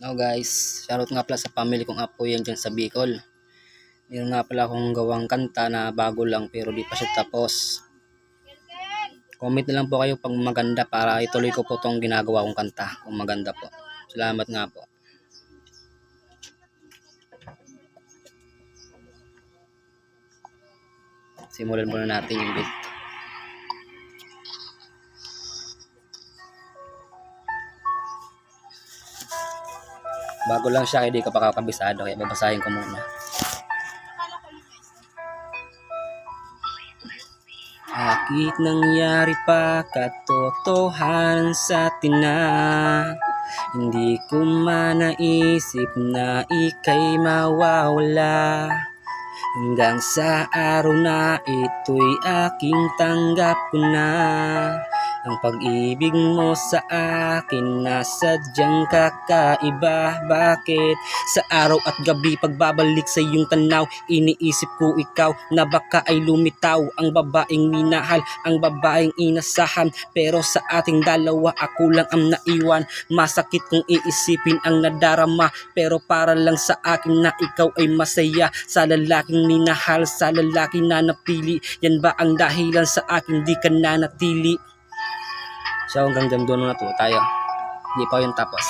Hello guys, shoutout nga pala sa family kong apo yan dyan sa Bicol. Meron nga pala akong gawang kanta na bago lang pero di pa siya tapos. Comment na lang po kayo pag maganda para ituloy ko po tong ginagawa kong kanta kung maganda po. Salamat nga po. Simulan muna natin yung beat. Bago lang siya, hindi ko pa kakabisado kaya babasahin ko muna. Bakit nangyari pa katotohanan sa atin na hindi ko manaisip na ika'y mawawala, hanggang sa araw na ito'y aking tanggap ko na ang pag-ibig mo sa akin na sadyang kakaiba. Bakit sa araw at gabi pagbabalik sa iyong tanaw, iniisip ko ikaw na baka ay lumitaw, ang babaeng minahal, ang babaeng inasahan, pero sa ating dalawa ako lang ang naiwan. Masakit kung iisipin ang nadarama, pero para lang sa akin na ikaw ay masaya sa lalaking minahal, sa lalaki na napili. Yan ba ang dahilan sa akin di ka na natili? So hanggang dyan doon na to tayo, hindi pa yung tapos.